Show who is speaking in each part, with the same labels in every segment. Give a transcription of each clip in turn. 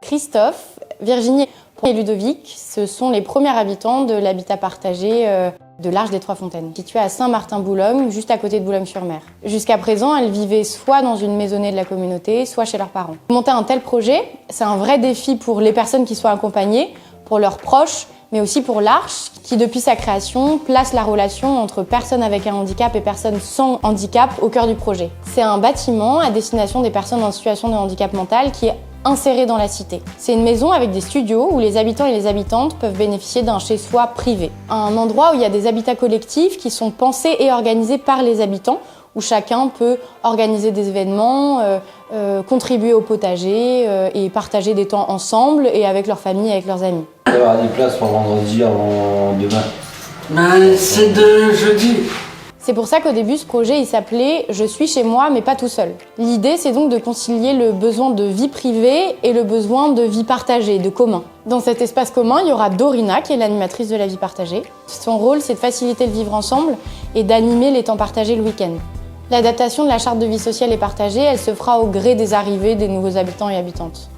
Speaker 1: Christophe, Virginie et Ludovic, ce sont les premiers habitants de l'habitat partagé de l'Arche des Trois Fontaines, situé à Saint-Martin-Boulogne, juste à côté de Boulogne-sur-Mer. Jusqu'à présent, elles vivaient soit dans une maisonnée de la communauté, soit chez leurs parents. Monter un tel projet, c'est un vrai défi pour les personnes qui sont accompagnées, pour leurs proches, mais aussi pour l'Arche, qui depuis sa création place la relation entre personnes avec un handicap et personnes sans handicap au cœur du projet. C'est un bâtiment à destination des personnes en situation de handicap mental qui est inséré dans la cité. C'est une maison avec des studios où les habitants et les habitantes peuvent bénéficier d'un chez-soi privé. Un endroit où il y a des habitats collectifs qui sont pensés et organisés par les habitants, où chacun peut organiser des événements, contribuer au potager et partager des temps ensemble et avec leur famille et avec leurs amis.
Speaker 2: Il y aura des places pour vendredi avant demain.
Speaker 3: C'est de jeudi.
Speaker 1: C'est pour ça qu'au début, ce projet, il s'appelait « Je suis chez moi, mais pas tout seul ». L'idée, c'est donc de concilier le besoin de vie privée et le besoin de vie partagée, de commun. Dans cet espace commun, il y aura Dorina, qui est l'animatrice de la vie partagée. Son rôle, c'est de faciliter le vivre ensemble et d'animer les temps partagés le week-end. L'adaptation de la charte de vie sociale et partagée, elle se fera au gré des arrivées des nouveaux habitants et habitantes.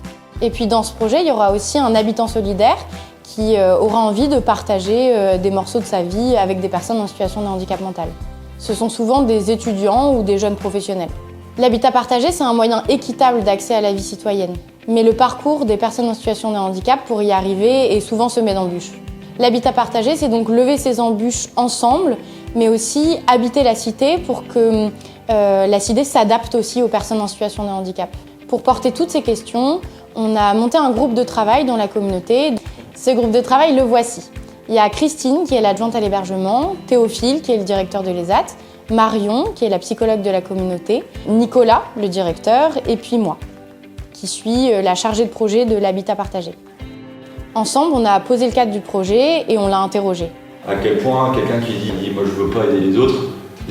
Speaker 1: Et puis dans ce projet, il y aura aussi un habitant solidaire qui aura envie de partager des morceaux de sa vie avec des personnes en situation de handicap mental. Ce sont souvent des étudiants ou des jeunes professionnels. L'habitat partagé, c'est un moyen équitable d'accès à la vie citoyenne. Mais le parcours des personnes en situation de handicap pour y arriver est souvent semé d'embûches. L'habitat partagé, c'est donc lever ces embûches ensemble, mais aussi habiter la cité pour que la cité s'adapte aussi aux personnes en situation de handicap. Pour porter toutes ces questions, on a monté un groupe de travail dans la communauté. Ce groupe de travail, le voici. Il y a Christine, qui est l'adjointe à l'hébergement, Théophile, qui est le directeur de l'ESAT, Marion, qui est la psychologue de la communauté, Nicolas, le directeur, et puis moi, qui suis la chargée de projet de l'habitat partagé. Ensemble, on a posé le cadre du projet et on l'a interrogé.
Speaker 4: À quel point quelqu'un qui dit « moi je veux pas aider les autres »,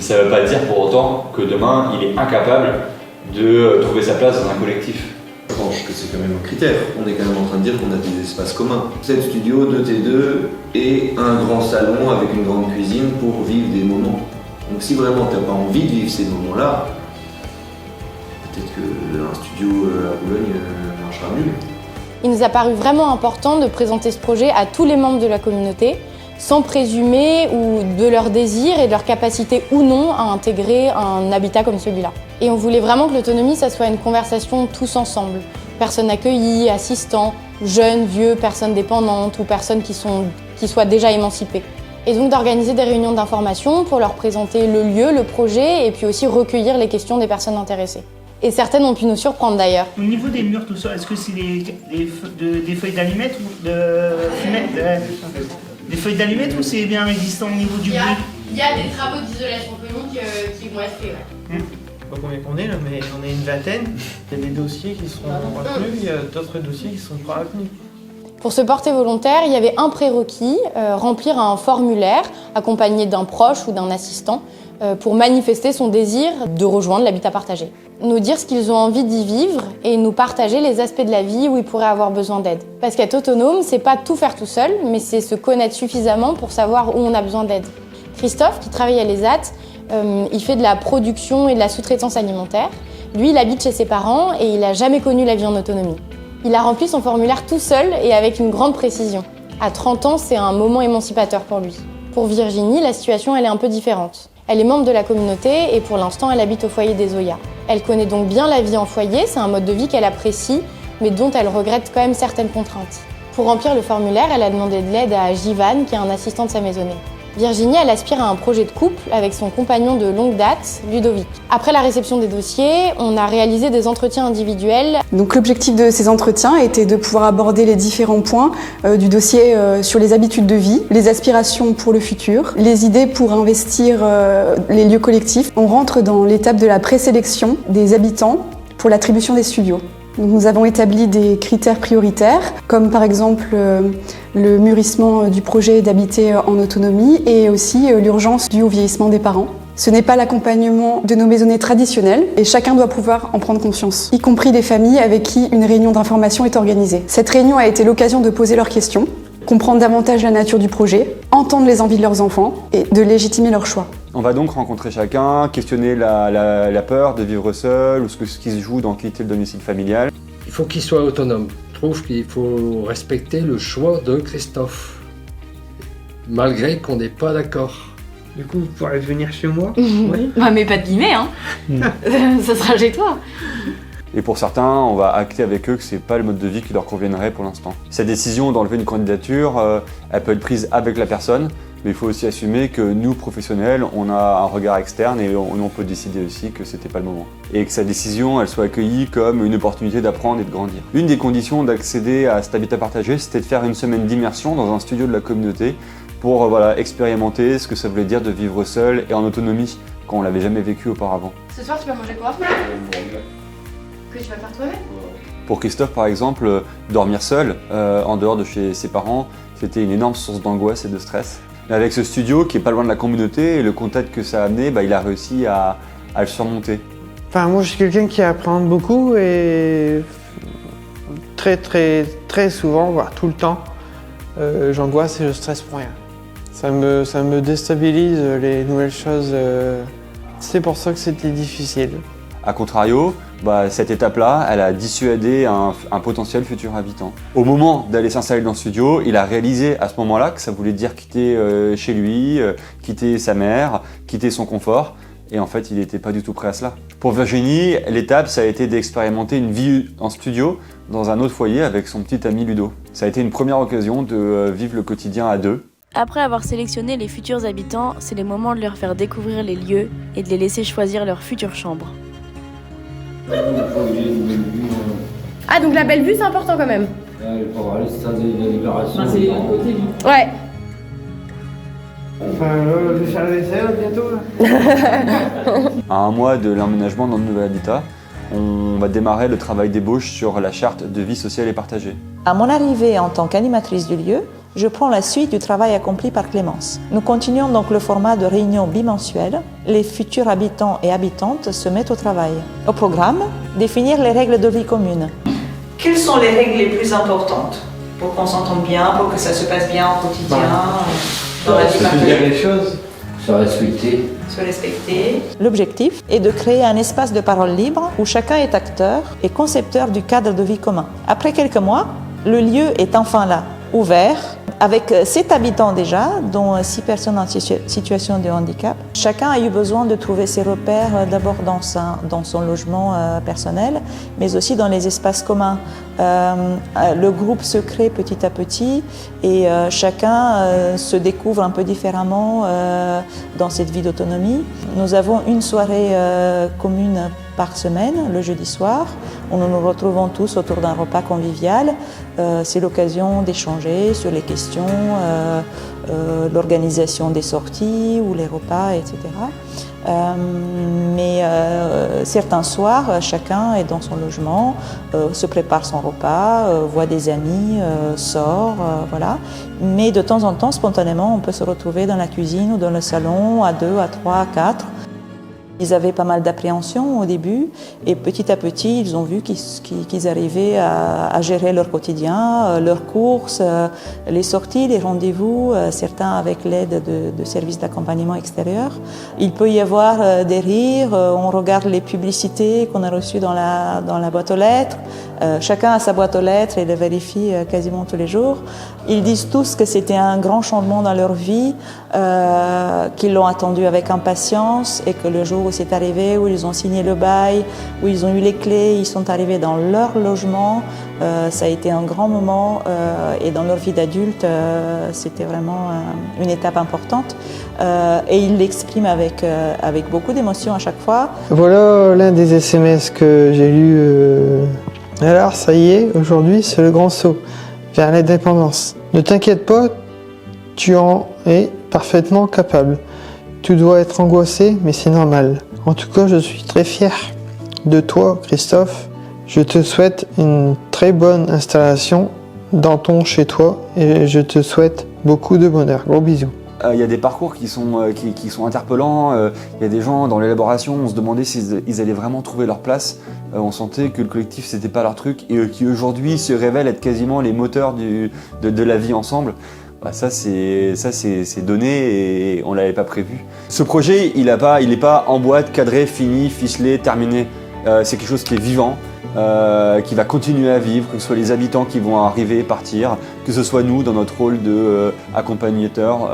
Speaker 4: ça ne veut pas dire pour autant que demain il est incapable de trouver sa place dans un collectif.
Speaker 5: Je pense que c'est quand même un critère. On est quand même en train de dire qu'on a des espaces communs. 7 studios, 2 T2 et un grand salon avec une grande cuisine pour vivre des moments. Donc si vraiment tu n'as pas envie de vivre ces moments-là, peut-être qu'un studio à Boulogne marchera mieux.
Speaker 1: Il nous a paru vraiment important de présenter ce projet à tous les membres de la communauté, sans présumer ou de leur désir et de leur capacité ou non à intégrer un habitat comme celui-là. Et on voulait vraiment que l'autonomie, ça soit une conversation tous ensemble. Personnes accueillies, assistants, jeunes, vieux, personnes dépendantes ou personnes qui soient déjà émancipées. Et donc d'organiser des réunions d'information pour leur présenter le lieu, le projet et puis aussi recueillir les questions des personnes intéressées. Et certaines ont pu nous surprendre d'ailleurs.
Speaker 6: Au niveau des murs, tout ça, est-ce que c'est des feuilles d'allumettes ou des feuilles d'allumettes ou c'est bien résistant au niveau du bruit?
Speaker 1: Il y a des travaux d'isolation phonique qui vont être faits. Ouais.
Speaker 7: Je sais pas combien on est là, mais on est une vingtaine. Il y a des dossiers qui seront retenus, il y a d'autres dossiers qui sont pas retenus.
Speaker 1: Pour se porter volontaire, il y avait un prérequis, remplir un formulaire accompagné d'un proche ou d'un assistant pour manifester son désir de rejoindre l'habitat partagé. Nous dire ce qu'ils ont envie d'y vivre et nous partager les aspects de la vie où ils pourraient avoir besoin d'aide. Parce qu'être autonome, c'est pas tout faire tout seul, mais c'est se connaître suffisamment pour savoir où on a besoin d'aide. Christophe, qui travaille à l'ESAT, il fait de la production et de la sous-traitance alimentaire. Lui, il habite chez ses parents et il n'a jamais connu la vie en autonomie. Il a rempli son formulaire tout seul et avec une grande précision. À 30 ans, c'est un moment émancipateur pour lui. Pour Virginie, la situation elle est un peu différente. Elle est membre de la communauté et pour l'instant, elle habite au foyer des Oya. Elle connaît donc bien la vie en foyer, c'est un mode de vie qu'elle apprécie, mais dont elle regrette quand même certaines contraintes. Pour remplir le formulaire, elle a demandé de l'aide à Jivan, qui est un assistant de sa maisonnée. Virginie, elle aspire à un projet de couple avec son compagnon de longue date, Ludovic. Après la réception des dossiers, on a réalisé des entretiens individuels.
Speaker 8: Donc l'objectif de ces entretiens était de pouvoir aborder les différents points du dossier sur les habitudes de vie, les aspirations pour le futur, les idées pour investir les lieux collectifs. On rentre dans l'étape de la présélection des habitants pour l'attribution des studios. Donc nous avons établi des critères prioritaires, comme par exemple le mûrissement du projet d'habiter en autonomie et aussi l'urgence due au vieillissement des parents. Ce n'est pas l'accompagnement de nos maisonnées traditionnelles et chacun doit pouvoir en prendre conscience, y compris les familles avec qui une réunion d'information est organisée. Cette réunion a été l'occasion de poser leurs questions, comprendre davantage la nature du projet, entendre les envies de leurs enfants et de légitimer leurs choix.
Speaker 9: On va donc rencontrer chacun, questionner la peur de vivre seul ou ce qui se joue dans quitter le domicile familial.
Speaker 3: Il faut qu'il soit autonome. Je trouve qu'il faut respecter le choix de Christophe, malgré qu'on n'est pas d'accord.
Speaker 7: Du coup, vous pourrez venir chez moi.
Speaker 1: Oui. Bah, mais pas de guillemets, hein. Ça sera chez toi.
Speaker 4: Et pour certains, on va acter avec eux que c'est pas le mode de vie qui leur conviendrait pour l'instant. Cette décision d'enlever une candidature, elle peut être prise avec la personne, mais il faut aussi assumer que nous, professionnels, on a un regard externe et on peut décider aussi que c'était pas le moment. Et que sa décision, elle soit accueillie comme une opportunité d'apprendre et de grandir. Une des conditions d'accéder à cet habitat partagé, c'était de faire une semaine d'immersion dans un studio de la communauté pour expérimenter ce que ça voulait dire de vivre seul et en autonomie quand on l'avait jamais vécu auparavant.
Speaker 1: Ce soir, tu vas manger quoi? Que tu vas faire toi-même?
Speaker 4: Pour Christophe, par exemple, dormir seul, en dehors de chez ses parents, c'était une énorme source d'angoisse et de stress. Mais avec ce studio qui est pas loin de la communauté et le contact que ça a amené, il a réussi à le surmonter.
Speaker 7: Enfin, moi, je suis quelqu'un qui apprend beaucoup et très souvent, voire tout le temps, j'angoisse et je stresse pour rien. Ça me déstabilise les nouvelles choses. C'est pour ça que c'était difficile.
Speaker 4: A contrario, cette étape-là, elle a dissuadé un potentiel futur habitant. Au moment d'aller s'installer dans le studio, il a réalisé à ce moment-là que ça voulait dire quitter chez lui, quitter sa mère, quitter son confort. Et en fait, il n'était pas du tout prêt à cela. Pour Virginie, l'étape, ça a été d'expérimenter une vie en studio dans un autre foyer avec son petit ami Ludo. Ça a été une première occasion de vivre le quotidien à deux.
Speaker 9: Après avoir sélectionné les futurs habitants, c'est le moment de leur faire découvrir les lieux et de les laisser choisir leur future chambre.
Speaker 1: Ah, donc la belle vue, c'est important quand même.
Speaker 2: Pour aller au stade de la Libération.
Speaker 10: C'est à côté, lui.
Speaker 1: Ouais.
Speaker 7: Enfin, je vais faire la vaisselle bientôt. Là.
Speaker 4: À un mois de l'emménagement dans le nouvel habitat, on va démarrer le travail d'ébauche sur la charte de vie sociale et partagée.
Speaker 11: À mon arrivée en tant qu'animatrice du lieu, je prends la suite du travail accompli par Clémence. Nous continuons donc le format de réunion bimensuelle. Les futurs habitants et habitantes se mettent au travail. Au programme, définir les règles de vie commune. Quelles sont les règles les plus importantes pour qu'on s'entende bien, pour que ça se passe bien au quotidien, dans la vie partagée?
Speaker 7: Les choses.
Speaker 2: Se respecter.
Speaker 11: Se respecter. L'objectif est de créer un espace de parole libre où chacun est acteur et concepteur du cadre de vie commun. Après quelques mois, le lieu est enfin là, ouvert, avec 7 habitants déjà, dont 6 personnes en situation de handicap. Chacun a eu besoin de trouver ses repères d'abord dans son logement personnel, mais aussi dans les espaces communs. Le groupe se crée petit à petit et chacun se découvre un peu différemment dans cette vie d'autonomie. Nous avons une soirée commune par semaine, le jeudi soir, où nous nous retrouvons tous autour d'un repas convivial. C'est l'occasion d'échanger sur les questions, l'organisation des sorties ou les repas, etc. Mais certains soirs, chacun est dans son logement, se prépare son repas, voit des amis, sort, voilà. Mais de temps en temps, spontanément, on peut se retrouver dans la cuisine ou dans le salon, à 2, à 3, à 4. Ils avaient pas mal d'appréhension au début et petit à petit, ils ont vu qu'ils arrivaient à gérer leur quotidien, leurs courses, les sorties, les rendez-vous, certains avec l'aide de services d'accompagnement extérieur. Il peut y avoir des rires, on regarde les publicités qu'on a reçues dans la boîte aux lettres. Chacun a sa boîte aux lettres et les vérifie quasiment tous les jours. Ils disent tous que c'était un grand changement dans leur vie, qu'ils l'ont attendu avec impatience et que le jour où c'est arrivé, où ils ont signé le bail, où ils ont eu les clés, ils sont arrivés dans leur logement, ça a été un grand moment et dans leur vie d'adulte, c'était vraiment une étape importante et ils l'expriment avec beaucoup d'émotion à chaque fois.
Speaker 7: Voilà l'un des SMS que j'ai lus. Alors ça y est, aujourd'hui c'est le grand saut vers l'indépendance. Ne t'inquiète pas, tu en es parfaitement capable. Tu dois être angoissé, mais c'est normal. En tout cas, je suis très fier de toi, Christophe. Je te souhaite une très bonne installation dans ton chez-toi et je te souhaite beaucoup de bonheur. Gros bisous.
Speaker 4: Il y a des parcours qui sont interpellants, il y a des gens dans l'élaboration, on se demandait s'ils allaient vraiment trouver leur place, on sentait que le collectif c'était pas leur truc et qui aujourd'hui se révèlent être quasiment les moteurs de la vie ensemble. Ça c'est donné et on l'avait pas prévu. Ce projet il est pas en boîte, cadré, fini, ficelé, terminé. C'est quelque chose qui est vivant, qui va continuer à vivre, que ce soit les habitants qui vont arriver, partir, que ce soit nous dans notre rôle d'accompagnateur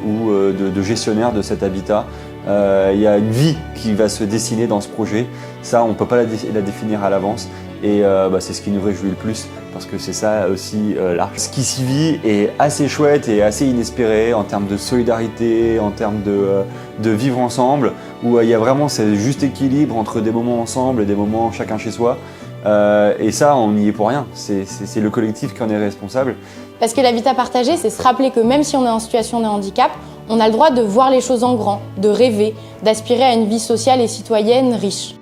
Speaker 4: ou de gestionnaire de cet habitat. Il y a une vie qui va se dessiner dans ce projet. Ça, on ne peut pas la définir à l'avance. Et c'est ce qui nous réjouit le plus, parce que c'est ça aussi l'art. Ce qui s'y vit est assez chouette et assez inespéré en termes de solidarité, en termes de vivre ensemble, où il y a vraiment ce juste équilibre entre des moments ensemble et des moments chacun chez soi. Et ça, on n'y est pour rien. C'est le collectif qui en est responsable.
Speaker 1: Parce que l'habitat partagé, c'est se rappeler que même si on est en situation de handicap, on a le droit de voir les choses en grand, de rêver, d'aspirer à une vie sociale et citoyenne riche.